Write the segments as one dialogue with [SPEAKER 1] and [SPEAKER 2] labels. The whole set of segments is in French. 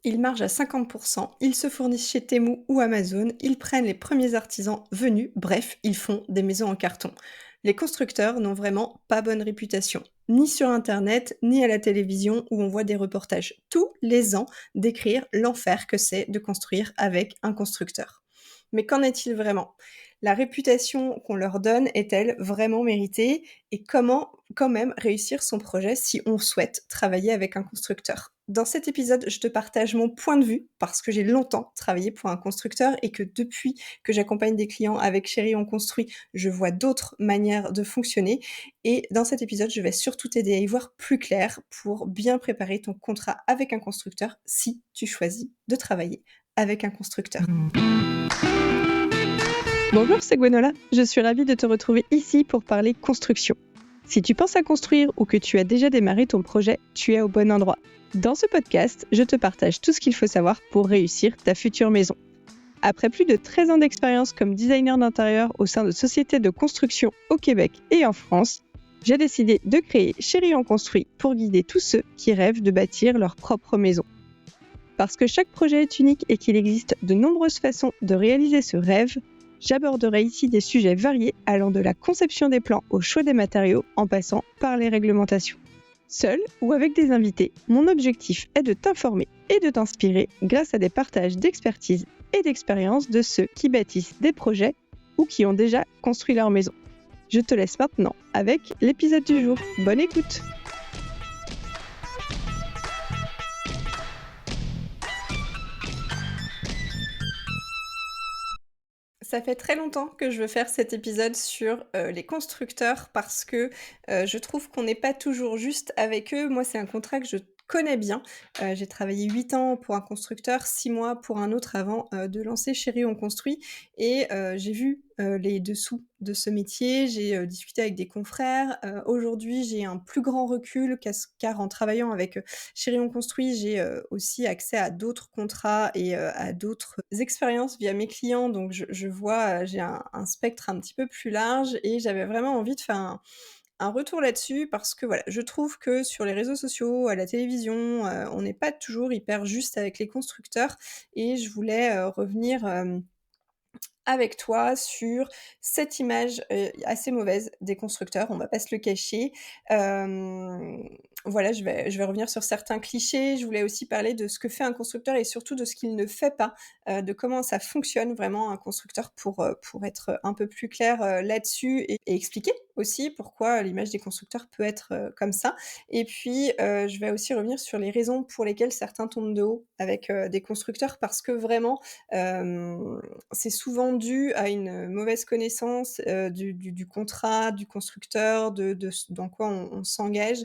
[SPEAKER 1] Ils margent à 50%, ils se fournissent chez Temu ou Amazon, ils prennent les premiers artisans venus, bref, ils font des maisons en carton. Les constructeurs n'ont vraiment pas bonne réputation, ni sur Internet, ni à la télévision où on voit des reportages tous les ans décrire l'enfer que c'est de construire avec un constructeur. Mais qu'en est-il vraiment? La réputation qu'on leur donne est-elle vraiment méritée? Et comment quand même réussir son projet si on souhaite travailler avec un constructeur? Dans cet épisode, je te partage mon point de vue parce que j'ai longtemps travaillé pour un constructeur et que depuis que j'accompagne des clients avec Chérie on construit, je vois d'autres manières de fonctionner. Et dans cet épisode, je vais surtout t'aider à y voir plus clair pour bien préparer ton contrat avec un constructeur si tu choisis de travailler avec un constructeur. Bonjour, c'est Gwenola. Je suis ravie de te retrouver ici pour parler construction. Si tu penses à construire ou que tu as déjà démarré ton projet, tu es au bon endroit. Dans ce podcast, je te partage tout ce qu'il faut savoir pour réussir ta future maison. Après plus de 13 ans d'expérience comme designer d'intérieur au sein de sociétés de construction au Québec et en France, j'ai décidé de créer Chérie on construit pour guider tous ceux qui rêvent de bâtir leur propre maison. Parce que chaque projet est unique et qu'il existe de nombreuses façons de réaliser ce rêve, j'aborderai ici des sujets variés allant de la conception des plans au choix des matériaux en passant par les réglementations. Seul ou avec des invités, mon objectif est de t'informer et de t'inspirer grâce à des partages d'expertise et d'expérience de ceux qui bâtissent des projets ou qui ont déjà construit leur maison. Je te laisse maintenant avec l'épisode du jour. Bonne écoute! Ça fait très longtemps que je veux faire cet épisode sur les constructeurs parce que je trouve qu'on n'est pas toujours juste avec eux. Moi, c'est un contrat que je connais bien. J'ai travaillé 8 ans pour un constructeur, 6 mois pour un autre avant de lancer Chérie on construit et j'ai vu les dessous de ce métier. J'ai discuté avec des confrères. Aujourd'hui, j'ai un plus grand recul car en travaillant avec Chérie on construit, j'ai aussi accès à d'autres contrats et à d'autres expériences via mes clients. Donc je vois, j'ai un spectre un petit peu plus large et j'avais vraiment envie de faire un retour là-dessus parce que voilà, je trouve que sur les réseaux sociaux, à la télévision, on n'est pas toujours hyper juste avec les constructeurs et je voulais revenir, avec toi sur cette image, assez mauvaise des constructeurs, on va pas se le cacher. Hem, voilà, je vais revenir sur certains clichés. Je voulais aussi parler de ce que fait un constructeur et surtout de ce qu'il ne fait pas, de comment ça fonctionne vraiment un constructeur pour être un peu plus clair, là-dessus et expliquer aussi pourquoi l'image des constructeurs peut être, comme ça. Et puis, je vais aussi revenir sur les raisons pour lesquelles certains tombent de haut avec, des constructeurs parce que vraiment, hem c'est souvent dû à une mauvaise connaissance, du contrat, du constructeur, de ce dans quoi on s'engage,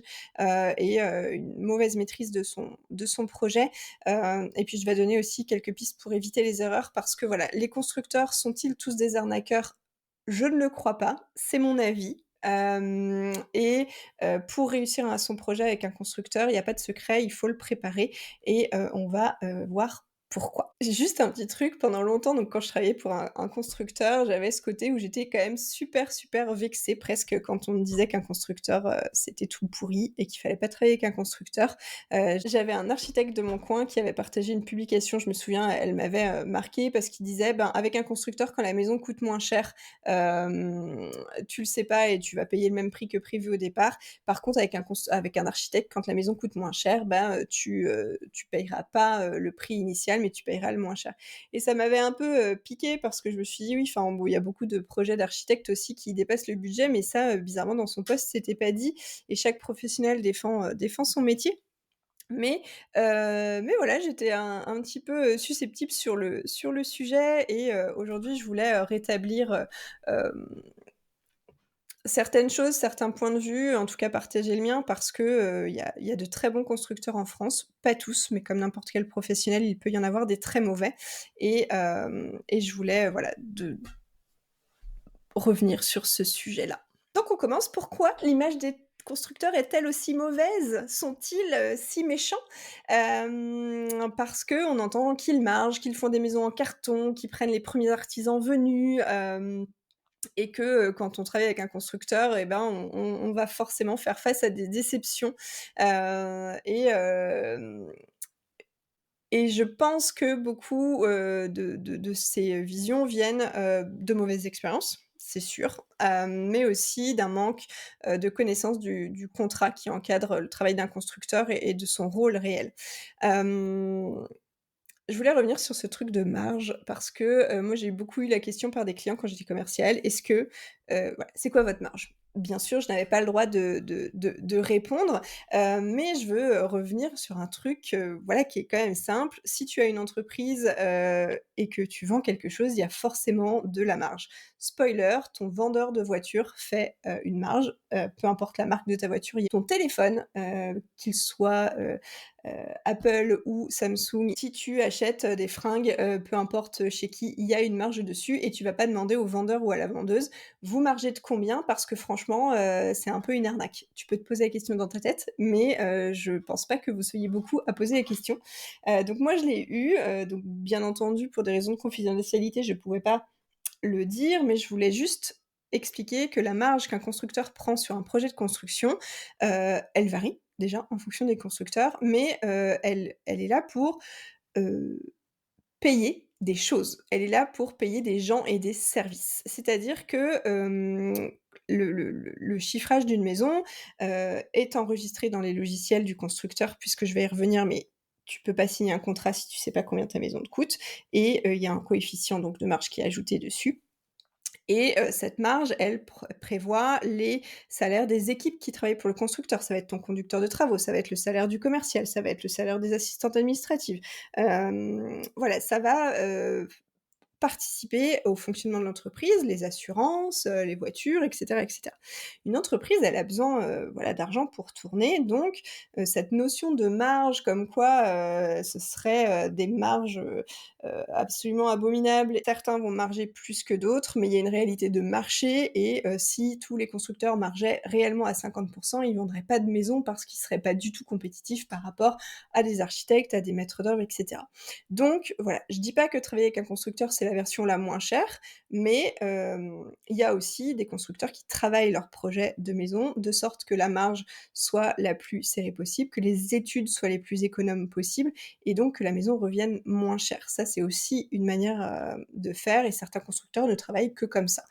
[SPEAKER 1] et une mauvaise maîtrise de son projet. Et puis je vais donner aussi quelques pistes pour éviter les erreurs parce que voilà, les constructeurs sont-ils tous des arnaqueurs? Je ne le crois pas, c'est mon avis. Et pour réussir à son projet avec un constructeur, il y a pas de secret, il faut le préparer et on va, voir pourquoi. J'ai juste un petit truc, pendant longtemps, donc quand je travaillais pour un constructeur, j'avais ce côté où j'étais quand même super, super vexée presque quand on me disait qu'un constructeur, c'était tout pourri et qu'il fallait pas travailler avec un constructeur. J'avais un architecte de mon coin qui avait partagé une publication, je me souviens, elle m'avait, marquée parce qu'il disait: «Ben, avec un constructeur, quand la maison coûte moins cher, hem, tu le sais pas et tu vas payer le même prix que prévu au départ. Par contre, avec un architecte, quand la maison coûte moins cher, ben, tu payeras pas, le prix initial, mais tu payeras le moins cher». Et ça m'avait un peu, piquée parce que je me suis dit: «Oui, enfin bon, il y a beaucoup de projets d'architectes aussi qui dépassent le budget», mais ça, bizarrement dans son poste, c'était pas dit et chaque professionnel défend son métier. Mais voilà, j'étais un petit peu, susceptible sur le sujet et aujourd'hui, je voulais, rétablir, hem certaines choses, certains points de vue, en tout cas partager le mien parce que, il y a de très bons constructeurs en France, pas tous, mais comme n'importe quel professionnel, il peut y en avoir des très mauvais et je voulais, voilà, revenir sur ce sujet-là. Donc on commence. Pourquoi l'image des constructeurs est-elle aussi mauvaise? Sont-ils, si méchants? Parce qu'on entend qu'ils margent, qu'ils font des maisons en carton, qu'ils prennent les premiers artisans venus, et que, quand on travaille avec un constructeur et ben, on va forcément faire face à des déceptions, et Et je pense que beaucoup, de ces visions viennent, de mauvaises expériences, c'est sûr, mais aussi d'un manque, de connaissance du contrat qui encadre le travail d'un constructeur et de son rôle réel. Hem Je voulais revenir sur ce truc de marge parce que, moi j'ai beaucoup eu la question par des clients quand j'étais commerciale: «Est-ce que, voilà, c'est quoi votre marge?» Bien sûr, je n'avais pas le droit de répondre, mais je veux, revenir sur un truc, voilà, qui est quand même simple. Si tu as une entreprise, et que tu vends quelque chose, il y a forcément de la marge. Spoiler, ton vendeur de voitures fait, une marge, peu importe la marque de ta voiture. Il y a ton téléphone, qu'il soit, Apple ou Samsung, si tu achètes, des fringues, peu importe chez qui, il y a une marge dessus et tu vas pas demander au vendeur ou à la vendeuse: «Vous margez de combien?» parce que franchement, c'est un peu une arnaque. Tu peux te poser la question dans ta tête, mais je pense pas que vous soyez beaucoup à poser la question. Donc moi je l'ai eu, donc bien entendu pour des raisons de confidentialité, je pouvais pas le dire, mais je voulais juste expliquer que la marge qu'un constructeur prend sur un projet de construction, elle varie déjà en fonction des constructeurs, mais elle est là pour, heu, payer des choses. Elle est là pour payer des gens et des services. C'est-à-dire que, le chiffrage d'une maison, est enregistré dans les logiciels du constructeur puisque je vais y revenir, mais tu peux pas signer un contrat si tu sais pas combien ta maison te coûte et il y a un coefficient donc de marge qui est ajouté dessus. Et cette marge, elle prévoit les salaires des équipes qui travaillent pour le constructeur. Ça va être ton conducteur de travaux, ça va être le salaire du commercial, ça va être le salaire des assistantes administratives. Voilà, ça va, participer au fonctionnement de l'entreprise, les assurances, les voitures et cetera et cetera. Une entreprise, elle a besoin, voilà, d'argent pour tourner donc cette notion de marge comme quoi, ce serait, des marges, absolument abominables. Certains vont marger plus que d'autres, mais il y a une réalité de marché et si tous les constructeurs margeaient réellement à 50 ils vendraient pas de maison parce qu'ils seraient pas du tout compétitifs par rapport à des architectes, à des maîtres d'œuvre et cetera. Donc voilà, je dis pas que travailler avec un constructeur, c'est la version la moins chère, mais il y a aussi des constructeurs qui travaillent leurs projets de maison de sorte que la marge soit la plus serrée possible, que les études soient les plus économes possibles et donc que la maison revienne moins chère. Ça, c'est aussi une manière, de faire et certains constructeurs ne travaillent que comme ça.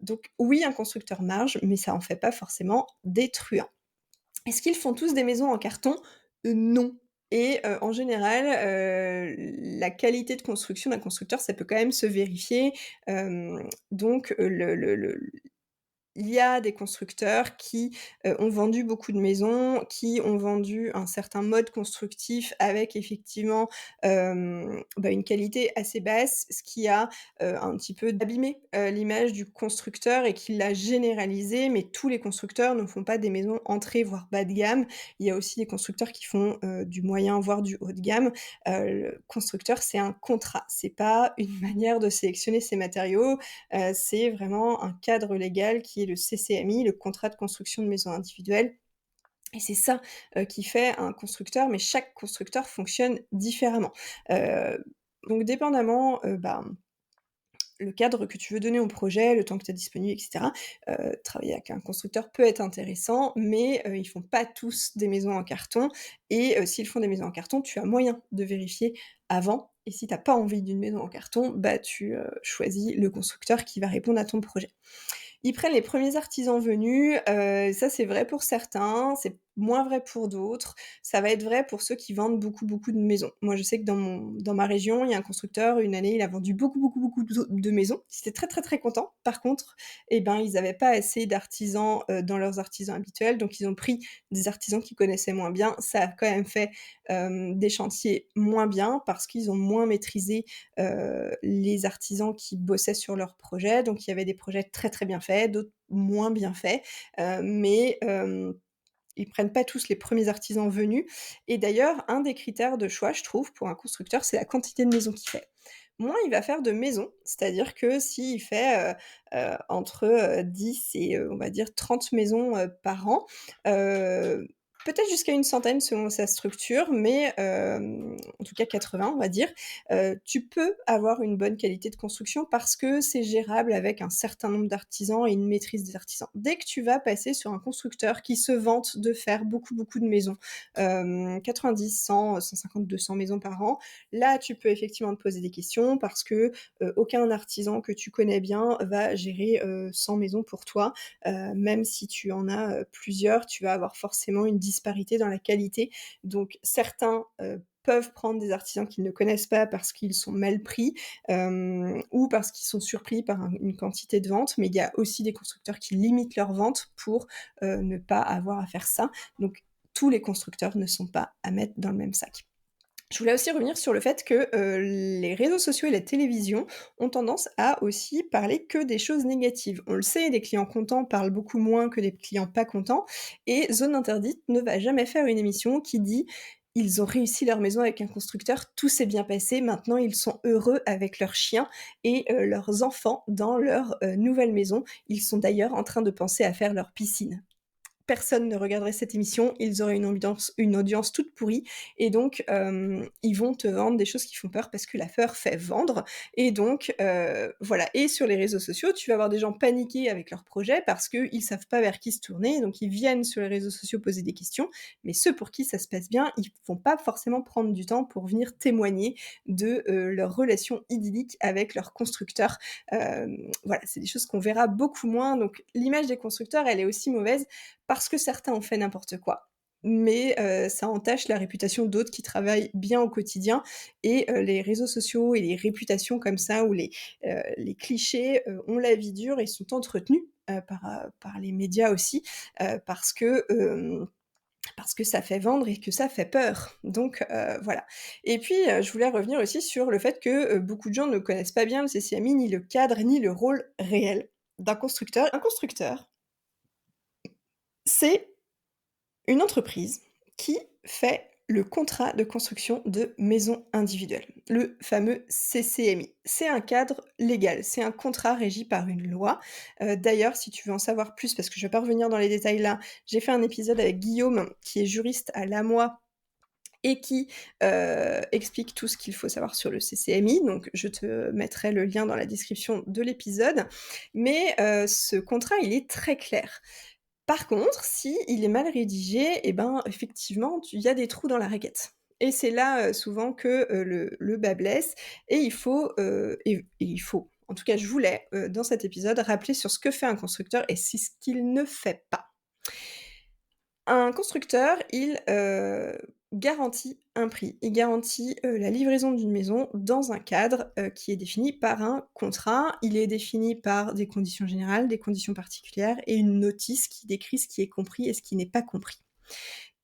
[SPEAKER 1] Donc oui, un constructeur marge, mais ça en fait pas forcément des truands. Est-ce qu'ils font tous des maisons en carton? Non et en général, la qualité de construction d'un constructeur, ça peut quand même se vérifier, donc il y a des constructeurs qui, ont vendu beaucoup de maisons, qui ont vendu un certain mode constructif avec effectivement, une qualité assez basse, ce qui a, un petit peu abîmé, l'image du constructeur et qui l'a généralisé. Mais tous les constructeurs ne font pas des maisons entrée, voire bas de gamme. Il y a aussi des constructeurs qui font, du moyen, voire du haut de gamme. Le constructeur, c'est un contrat, c'est pas une manière de sélectionner ses matériaux, c'est vraiment un cadre légal qui est le CCMI, le contrat de construction de maison individuelle et c'est ça, qui fait un constructeur, mais chaque constructeur fonctionne différemment. Heu, donc dépendamment, le cadre que tu veux donner au projet, le temps que tu as disponible et cetera, travailler avec un constructeur peut être intéressant, mais ils font pas tous des maisons en carton et s'ils font des maisons en carton, tu as moyen de vérifier avant et si tu as pas envie d'une maison en carton, bah, tu, choisis le constructeur qui va répondre à ton projet. Ils prennent les premiers artisans venus, ça c'est vrai pour certains, c'est moins vrai pour d'autres. Ça va être vrai pour ceux qui vendent beaucoup, beaucoup de maisons. Moi, je sais que dans ma région, il y a un constructeur, une année, il a vendu beaucoup, beaucoup, beaucoup de maisons. Ils étaient très, très, très contents. Par contre, eh ben, ils avaient pas assez d'artisans, dans leurs artisans habituels, donc ils ont pris des artisans qu'ils connaissaient moins bien. Ça a quand même fait, des chantiers moins bien parce qu'ils ont moins maîtrisé, les artisans qui bossaient sur leurs projets. Donc il y avait des projets très, très bien faits, d'autres moins bien faits, mais ils prennent pas tous les premiers artisans venus et d'ailleurs, un des critères de choix, je trouve, pour un constructeur, c'est la quantité de maisons qu'il fait. Moins il va faire de maisons, c'est-à-dire que s'il fait, entre, 10 et on va dire 30 maisons, par an, heu, peut-être jusqu'à une centaine selon sa structure, mais en tout cas 80 on va dire. Tu peux avoir une bonne qualité de construction parce que c'est gérable avec un certain nombre d'artisans et une maîtrise des artisans. Dès que tu vas passer sur un constructeur qui se vante de faire beaucoup, beaucoup de maisons, 90, 100, 150, 200 maisons par an, là tu peux effectivement te poser des questions parce que, aucun artisan que tu connais bien va gérer, 100 maisons pour toi. Même si tu en as, plusieurs, tu vas avoir forcément une disparité dans la qualité. Donc certains, peuvent prendre des artisans qu'ils ne connaissent pas parce qu'ils sont mal pris, ou parce qu'ils sont surpris par une quantité de ventes, mais il y a aussi des constructeurs qui limitent leurs ventes pour, ne pas avoir à faire ça. Donc tous les constructeurs ne sont pas à mettre dans le même sac. Je voulais aussi revenir sur le fait que, les réseaux sociaux et la télévision ont tendance à aussi parler que des choses négatives. On le sait, des clients contents parlent beaucoup moins que des clients pas contents et Zone Interdite ne va jamais faire une émission qui dit: «Ils ont réussi leur maison avec un constructeur, tout s'est bien passé, maintenant ils sont heureux avec leurs chiens et leurs enfants dans leur, nouvelle maison. Ils sont d'ailleurs en train de penser à faire leur piscine». Personne ne regarderait cette émission, ils auraient une audience toute pourrie et donc ils vont te vendre des choses qui font peur parce que la peur fait vendre et donc voilà et sur les réseaux sociaux, tu vas avoir des gens paniqués avec leurs projets parce qu'ils savent pas vers qui se tourner, donc ils viennent sur les réseaux sociaux poser des questions, mais ceux pour qui ça se passe bien, ils vont pas forcément prendre du temps pour venir témoigner de, leur relation idyllique avec leur constructeur. Voilà, c'est des choses qu'on verra beaucoup moins, donc l'image des constructeurs, elle est aussi mauvaise parce que certains ont fait n'importe quoi. Mais ça entache la réputation d'autres qui travaillent bien au quotidien et les réseaux sociaux et les réputations comme ça ou les clichés, ont la vie dure et sont entretenus, par les médias aussi, parce que, parce que ça fait vendre et que ça fait peur. Donc voilà. Et puis, je voulais revenir aussi sur le fait que, beaucoup de gens ne connaissent pas bien le CCMI, ni le cadre, ni le rôle réel d'un constructeur. Un constructeur, c'est une entreprise qui fait le contrat de construction de maisons individuelles, le fameux CCMI. C'est un cadre légal, c'est un contrat régi par une loi. D'ailleurs, si tu veux en savoir plus, parce que je ne vais pas revenir dans les détails là, j'ai fait un épisode avec Guillaume, qui est juriste à l'AMOA et qui, explique tout ce qu'il faut savoir sur le CCMI, donc je te mettrai le lien dans la description de l'épisode. Mais, ce contrat, il est très clair. Par contre, si il est mal rédigé et ben, effectivement, tu il y a des trous dans la raquette et c'est là, souvent que, le bât blesse et il faut, en tout cas je voulais, dans cet épisode, rappeler sur ce que fait un constructeur et c'est ce qu'il ne fait pas. Un constructeur, il, garantit un prix. Il garantit, la livraison d'une maison dans un cadre, qui est défini par un contrat. Il est défini par des conditions générales, des conditions particulières et une notice qui décrit ce qui est compris et ce qui n'est pas compris.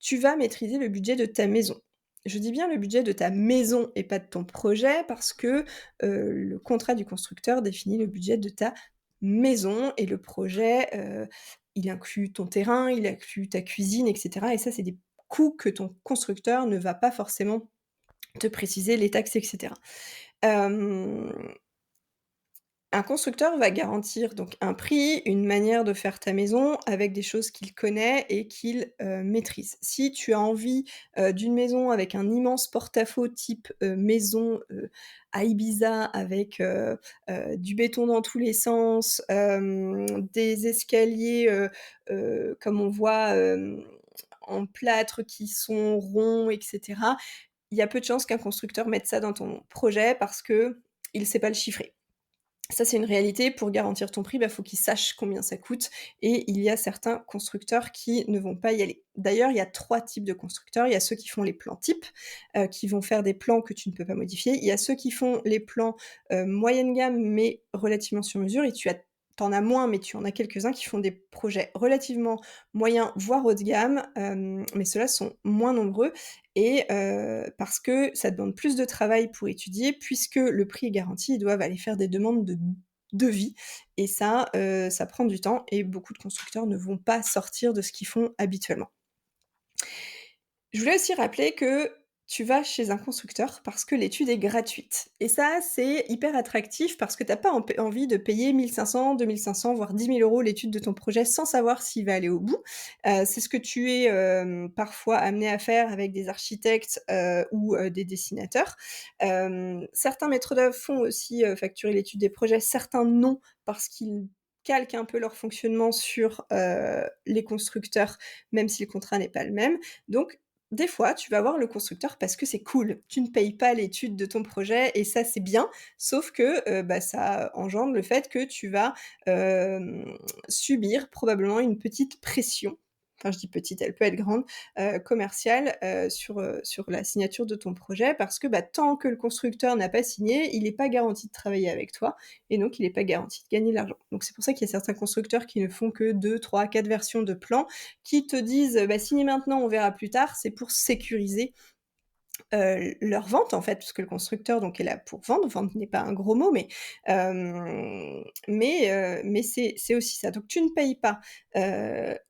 [SPEAKER 1] Tu vas maîtriser le budget de ta maison. Je dis bien le budget de ta maison et pas de ton projet parce que, le contrat du constructeur définit le budget de ta maison et le projet, il inclut ton terrain, il inclut ta cuisine et cetera et ça, c'est des coûts que ton constructeur ne va pas forcément te préciser, les taxes et cetera. Hem Un constructeur va garantir donc un prix, une manière de faire ta maison avec des choses qu'il connaît et qu'il, maîtrise. Si tu as envie, d'une maison avec un immense porte-à-faux type, maison, à Ibiza avec, du béton dans tous les sens, des escaliers, comme on voit, en plâtre qui sont ronds et cetera, il y a peu de chances qu'un constructeur mette ça dans ton projet parce qu'il ne sait pas le chiffrer. Ça, c'est une réalité. Pour garantir ton prix, bah, faut qu'ils sachent combien ça coûte et il y a certains constructeurs qui ne vont pas y aller. D'ailleurs, il y a 3 types de constructeurs. Il y a ceux qui font les plans types, qui vont faire des plans que tu ne peux pas modifier. Il y a ceux qui font les plans, moyenne gamme, mais relativement sur mesure et tu en as moins, mais tu en as quelques-uns qui font des projets relativement moyens, voire haut de gamme, mais ceux-là sont moins nombreux et parce que ça demande plus de travail pour étudier puisque le prix est garanti, ils doivent aller faire des demandes de devis et ça prend du temps et beaucoup de constructeurs ne vont pas sortir de ce qu'ils font habituellement. Je voulais aussi rappeler que tu vas chez un constructeur parce que l'étude est gratuite et ça, c'est hyper attractif parce que tu as pas envie de payer 1 500-2 500 voire 10 000 € l'étude de ton projet sans savoir s'il va aller au bout. C'est ce que tu es, parfois amené à faire avec des architectes, ou des dessinateurs. Certains maîtres d'œuvre font aussi, facturer l'étude des projets, certains non, parce qu'ils calquent un peu leur fonctionnement sur, les constructeurs, même si le contrat n'est pas le même. Donc des fois, tu vas voir le constructeur parce que c'est cool. Tu ne payes pas l'étude de ton projet et ça, c'est bien, sauf que, bah, ça engendre le fait que tu vas, subir probablement une petite pression, enfin je dis petite, elle peut être grande, commerciale, sur la signature de ton projet parce que, bah, tant que le constructeur n'a pas signé, il n'est pas garanti de travailler avec toi et donc il n'est pas garanti de gagner de l'argent. Donc c'est pour ça qu'il y a certains constructeurs qui ne font que 2, 3, 4 versions de plan, qui te disent: «Bah, signez maintenant, on verra plus tard». C'est pour sécuriser leur vente en fait, puisque le constructeur donc est là pour vendre. Vendre n'est pas un gros mot, mais c'est aussi ça. Donc tu ne payes pas,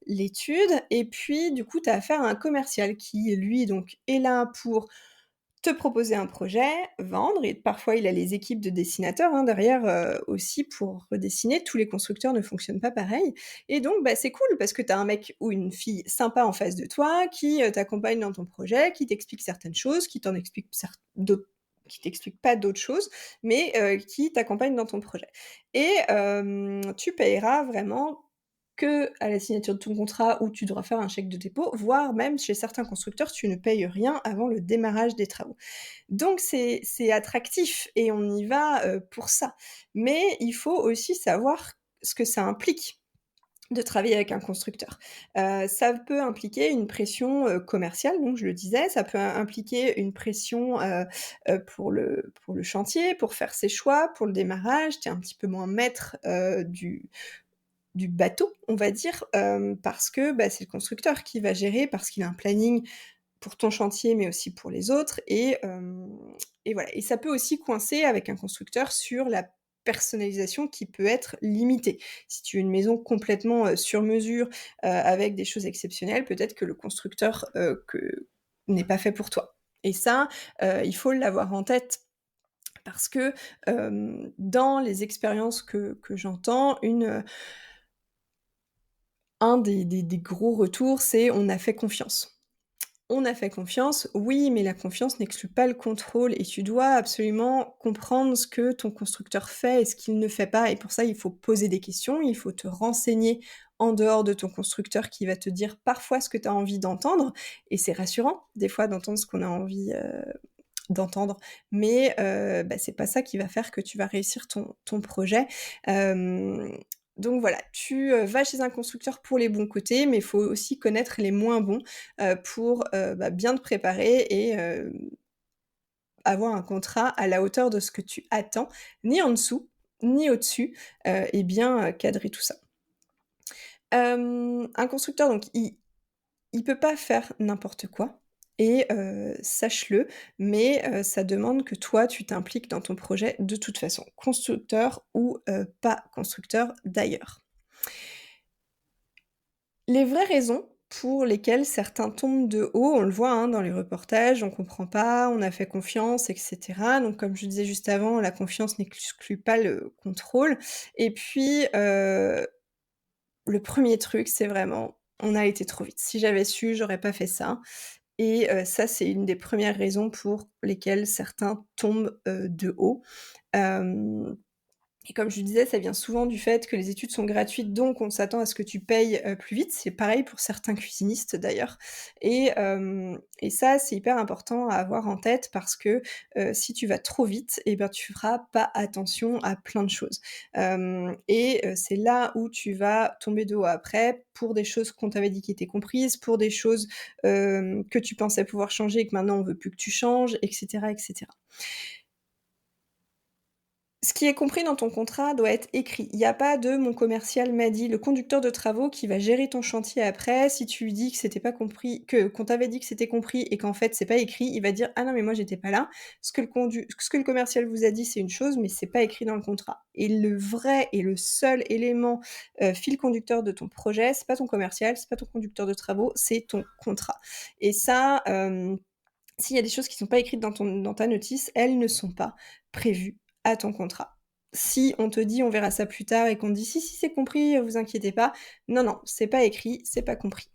[SPEAKER 1] l'étude et puis du coup, tu as affaire à un commercial qui lui donc est là pour te proposer un projet, vendre et parfois il a les équipes de dessinateurs, hein, derrière, aussi pour redessiner. Tous les constructeurs ne fonctionnent pas pareil et donc bah, c'est cool parce que tu as un mec ou une fille sympa en face de toi qui, t'accompagne dans ton projet, qui t'explique certaines choses, qui t'en explique d'autres qui t'explique pas d'autres choses, mais qui t'accompagne dans ton projet et tu payeras vraiment que à la signature de ton contrat où tu devras faire un chèque de dépôt, voire même chez certains constructeurs, tu ne payes rien avant le démarrage des travaux. Donc c'est attractif et on y va, pour ça. Mais il faut aussi savoir ce que ça implique de travailler avec un constructeur. Ça peut impliquer une pression, commerciale, donc je le disais, ça peut impliquer une pression, pour le chantier, pour faire ses choix, pour le démarrage. Tu es un petit peu moins maître, du bateau, on va dire, parce que, bah, c'est le constructeur qui va gérer, parce qu'il a un planning pour ton chantier, mais aussi pour les autres et voilà et ça peut aussi coincer avec un constructeur sur la personnalisation qui peut être limitée. Si tu veux une maison complètement, sur mesure, avec des choses exceptionnelles, peut-être que le constructeur, que n'est pas fait pour toi et ça, il faut l'avoir en tête parce que, dans les expériences que j'entends, un des gros retours, c'est: «On a fait confiance». On a fait confiance, oui, mais la confiance n'exclut pas le contrôle et tu dois absolument comprendre ce que ton constructeur fait et ce qu'il ne fait pas et pour ça, il faut poser des questions, il faut te renseigner en dehors de ton constructeur qui va te dire parfois ce que tu as envie d'entendre et c'est rassurant des fois d'entendre ce qu'on a envie, d'entendre, mais bah, c'est pas ça qui va faire que tu vas réussir ton projet. Hem, donc voilà, tu, vas chez un constructeur pour les bons côtés, mais il faut aussi connaître les moins bons, pour, bah, bien te préparer et avoir un contrat à la hauteur de ce que tu attends, ni en dessous, ni au-dessus, et bien, cadrer tout ça. Un constructeur donc il peut pas faire n'importe quoi et sache-le, mais ça demande que toi, tu t'impliques dans ton projet de toute façon, constructeur ou pas constructeur d'ailleurs. Les vraies raisons pour lesquelles certains tombent de haut, on le voit, hein, dans les reportages, on comprend pas, on a fait confiance et cetera. Donc comme je disais juste avant, la confiance n'exclut pas le contrôle et puis, le premier truc, c'est vraiment: «On a été trop vite. Si j'avais su, j'aurais pas fait ça». Et ça, c'est une des premières raisons pour lesquelles certains tombent, de haut. Hem et comme je disais, ça vient souvent du fait que les études sont gratuites, donc on s'attend à ce que tu payes, plus vite. C'est pareil pour certains cuisinistes d'ailleurs et ça, c'est hyper important à avoir en tête parce que, si tu vas trop vite et ben, tu feras pas attention à plein de choses. C'est là où tu vas tomber de haut après pour des choses qu'on t'avait dit qui étaient comprises, pour des choses, que tu pensais pouvoir changer et que maintenant on veut plus que tu changes et cetera et cetera. Ce qui est compris dans ton contrat doit être écrit. Il y a pas de «mon commercial m'a dit». Le conducteur de travaux qui va gérer ton chantier après, si tu lui dis que c'était pas compris que qu'on t'avait dit que c'était compris et qu'en fait c'est pas écrit, il va dire: «Ah non mais moi j'étais pas là. Ce que le commercial vous a dit, c'est une chose, mais c'est pas écrit dans le contrat». Et le vrai et le seul élément, fil conducteur de ton projet, c'est pas ton commercial, c'est pas ton conducteur de travaux, c'est ton contrat. Et ça, S'il y a des choses qui sont pas écrites dans ta notice, elles ne sont pas prévues à ton contrat. Si on te dit: «On verra ça plus tard» et qu'on te dit: «Si, si, c'est compris, vous inquiétez pas», non, non, c'est pas écrit, c'est pas compris.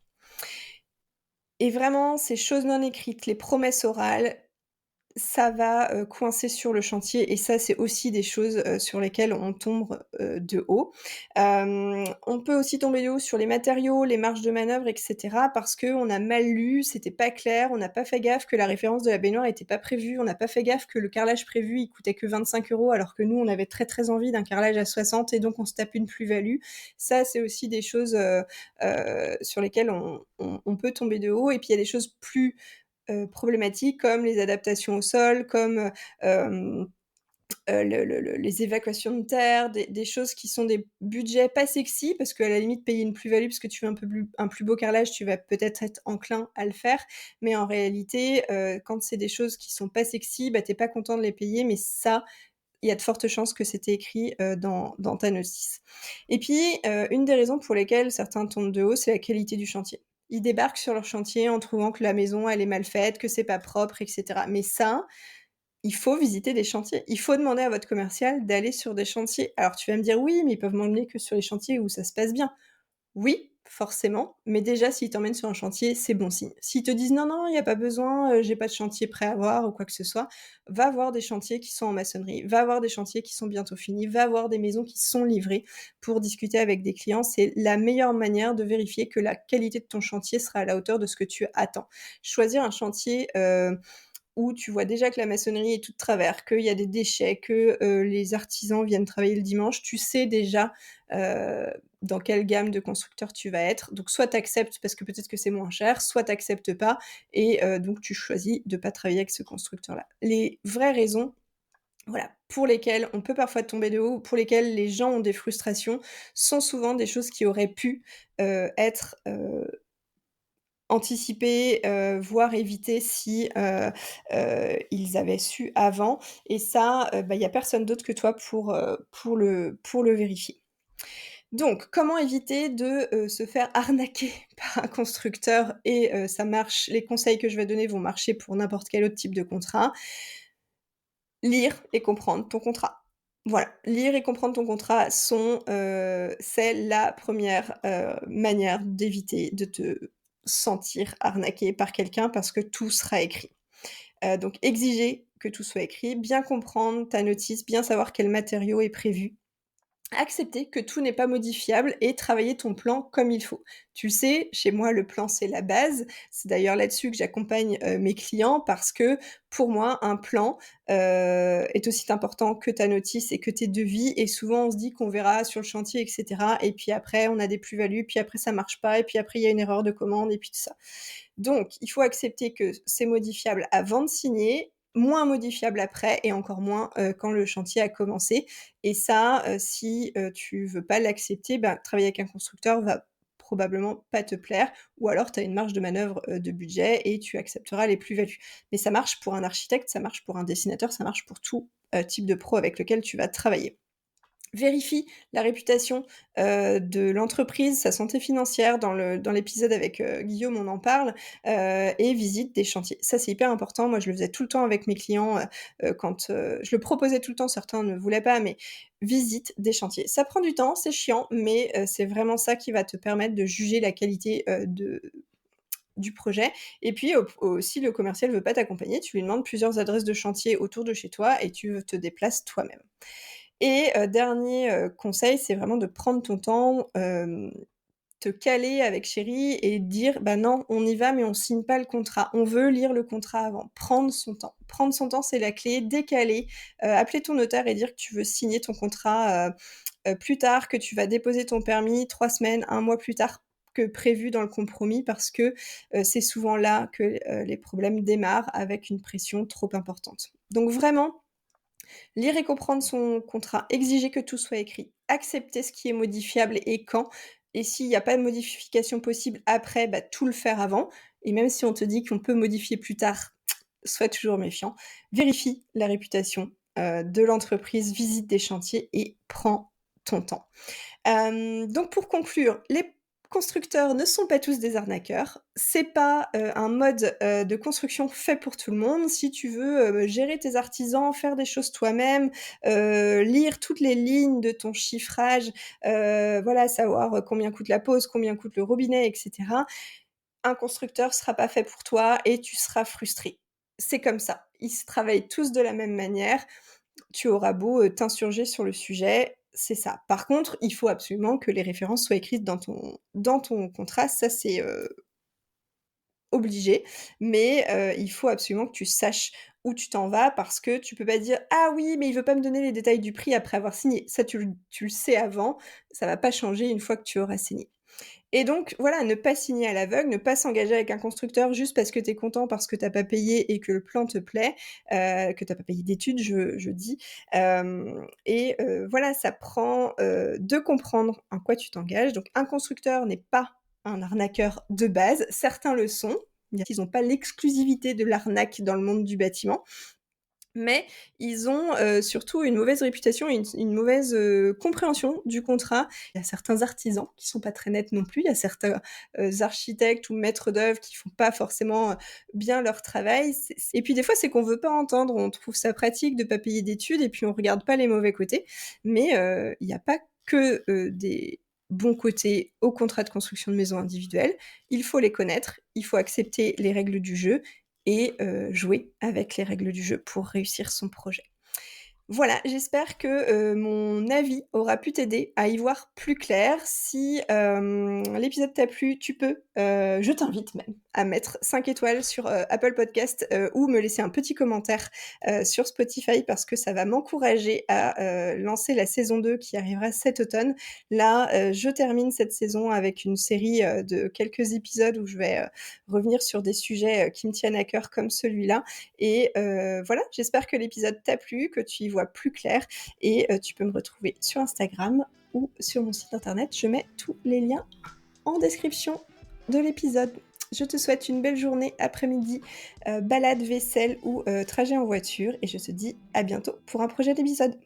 [SPEAKER 1] Et vraiment, ces choses non écrites, les promesses orales, ça va, coincer sur le chantier et ça, c'est aussi des choses, sur lesquelles on tombe, de haut. On peut aussi tomber de haut sur les matériaux, les marges de manœuvre et cetera parce qu'on a mal lu, c'était pas clair, on n'a pas fait gaffe que la référence de la baignoire était pas prévue, on n'a pas fait gaffe que le carrelage prévu, il coûtait que 25 € alors que nous, on avait très, très envie d'un carrelage à 60 et donc on se tape une plus-value. Ça, c'est aussi des choses, sur lesquelles on peut tomber de haut et puis il y a des choses plus problématiques comme les adaptations au sol, comme, les évacuations de terre, des choses qui sont des budgets pas sexy parce qu'à la limite payer une plus-value parce que tu veux un plus beau carrelage, tu vas peut-être être enclin à le faire. Mais en réalité, quand c'est des choses qui sont pas sexy, bah, tu es pas content de les payer, mais ça, il y a de fortes chances que c'était écrit, dans ta notice. Et puis, une des raisons pour lesquelles certains tombent de haut, c'est la qualité du chantier. Ils débarquent sur leur chantier en trouvant que la maison, elle est mal faite, que c'est pas propre et cetera. Mais ça, il faut visiter des chantiers. Il faut demander à votre commercial d'aller sur des chantiers. Alors tu vas me dire: «Oui, mais ils peuvent m'emmener que sur les chantiers où ça se passe bien». Oui, forcément, mais déjà s'ils t'emmènent sur un chantier, c'est bon signe. S'ils te disent: «Non, non, il y a pas besoin, j'ai pas de chantier prêt à voir» ou quoi que ce soit, va voir des chantiers qui sont en maçonnerie, va voir des chantiers qui sont bientôt finis, va voir des maisons qui sont livrées pour discuter avec des clients. C'est la meilleure manière de vérifier que la qualité de ton chantier sera à la hauteur de ce que tu attends. Choisir un chantier, où tu vois déjà que la maçonnerie est toute travers, qu'il y a des déchets, que, les artisans viennent travailler le dimanche, tu sais déjà, heu, dans quelle gamme de constructeurs tu vas être. Donc soit tu acceptes parce que peut-être que c'est moins cher, soit tu acceptes pas et donc tu choisis de pas travailler avec ce constructeur-là. Les vraies raisons, voilà, pour lesquelles on peut parfois tomber de haut, pour lesquelles les gens ont des frustrations, sont souvent des choses qui auraient pu, être, anticiper, voire éviter si, ils avaient su avant et ça, bah, il y a personne d'autre que toi pour le vérifier. Donc comment éviter de, se faire arnaquer par un constructeur et ça marche les conseils que je vais donner vont marcher pour n'importe quel autre type de contrat. Lire et comprendre ton contrat. Voilà, lire et comprendre ton contrat c'est la première manière d'éviter de te sentir arnaqué par quelqu'un parce que tout sera écrit. Donc exiger que tout soit écrit, bien comprendre ta notice, bien savoir quel matériau est prévu. Accepter que tout n'est pas modifiable et travailler ton plan comme il faut. Tu le sais, chez moi, le plan, c'est la base. C'est d'ailleurs là-dessus que j'accompagne, mes clients parce que, pour moi, un plan, est aussi important que ta notice et que tes devis et souvent, on se dit qu'on verra sur le chantier et cetera et puis après, on a des plus-values, puis après ça marche pas et puis après, il y a une erreur de commande et puis tout ça. Donc il faut accepter que c'est modifiable avant de signer, moins modifiable après et encore moins, quand le chantier a commencé et ça, si, tu veux pas l'accepter, ben, travailler avec un constructeur va probablement pas te plaire ou alors tu as une marge de manœuvre, de budget et tu accepteras les plus-values. Mais ça marche pour un architecte, ça marche pour un dessinateur, ça marche pour tout, type de pro avec lequel tu vas travailler. Vérifie la réputation, de l'entreprise, sa santé financière. Dans l'épisode avec, Guillaume, on en parle, et visite des chantiers. Ça, c'est hyper important. Moi, je le faisais tout le temps avec mes clients, quand, je le proposais tout le temps, certains ne voulaient pas, mais visite des chantiers. Ça prend du temps, c'est chiant, mais c'est vraiment ça qui va te permettre de juger la qualité, du projet et puis, si le commercial veut pas t'accompagner, tu lui demandes plusieurs adresses de chantier autour de chez toi et tu te déplaces toi-même. Et dernier, conseil, c'est vraiment de prendre ton temps, te caler avec chéri et dire: «Bah, non, on y va, mais on signe pas le contrat. On veut lire le contrat avant». Prendre son temps. Prendre son temps, c'est la clé. Décaler, appeler ton notaire et dire que tu veux signer ton contrat, plus tard, que tu vas déposer ton permis 3 semaines, un mois plus tard que prévu dans le compromis parce que, c'est souvent là que, les problèmes démarrent avec une pression trop importante. Donc vraiment, lire et comprendre son contrat, exiger que tout soit écrit, accepter ce qui est modifiable et quand, et s'il y a pas de modification possible après, bah, tout le faire avant et même si on te dit qu'on peut modifier plus tard, sois toujours méfiant. Vérifie la réputation, de l'entreprise, visite des chantiers et prends ton temps. Donc pour conclure, les constructeurs ne sont pas tous des arnaqueurs. C'est pas, un mode, de construction fait pour tout le monde. Si tu veux, gérer tes artisans, faire des choses toi-même, lire toutes les lignes de ton chiffrage, voilà, savoir, combien coûte la pause, combien coûte le robinet et cetera, un constructeur sera pas fait pour toi et tu seras frustré. C'est comme ça. Ils se travaillent tous de la même manière. Tu auras beau, t'insurger sur le sujet, c'est ça. Par contre, il faut absolument que les références soient écrites dans ton contrat, ça c'est, obligé, mais il faut absolument que tu saches où tu t'en vas parce que tu peux pas dire: «Ah oui, mais il veut pas me donner les détails du prix après avoir signé». Ça tu le sais avant, ça va pas changer une fois que tu auras signé. Et donc voilà, ne pas signer à l'aveugle, ne pas s'engager avec un constructeur juste parce que tu es content, parce que tu as pas payé et que le plan te plaît, que tu as pas payé d'études, je dis. Voilà, ça prend, de comprendre en quoi tu t'engages. Donc un constructeur n'est pas un arnaqueur de base, certains le sont, ils ont pas l'exclusivité de l'arnaque dans le monde du bâtiment. Mais ils ont, surtout une mauvaise réputation et une mauvaise, compréhension du contrat. Il y a certains artisans qui sont pas très nets non plus. Il y a certains, architectes ou maîtres d'œuvre qui font pas forcément, bien leur travail. C'est et puis des fois, c'est qu'on veut pas entendre. On trouve ça pratique de pas payer d'études et puis on regarde pas les mauvais côtés. Mais, il y a pas que, des bons côtés au contrat de construction de maisons individuelles. Il faut les connaître, il faut accepter les règles du jeu et jouer avec les règles du jeu pour réussir son projet. Voilà, j'espère que, mon avis aura pu t'aider à y voir plus clair. Si, l'épisode t'a plu, tu peux, je t'invite même à mettre 5 étoiles sur, Apple Podcast, ou me laisser un petit commentaire, sur Spotify parce que ça va m'encourager à, lancer la saison 2 qui arrivera cet automne. Là, je termine cette saison avec une série, de quelques épisodes où je vais, revenir sur des sujets, qui me tiennent à cœur comme celui-là et voilà, j'espère que l'épisode t'a plu, que tu y vois plus clair et tu peux me retrouver sur Instagram ou sur mon site internet. Je mets tous les liens en description de l'épisode. Je te souhaite une belle journée, après-midi, balade, vaisselle ou trajet en voiture et je te dis à bientôt pour un prochain épisode.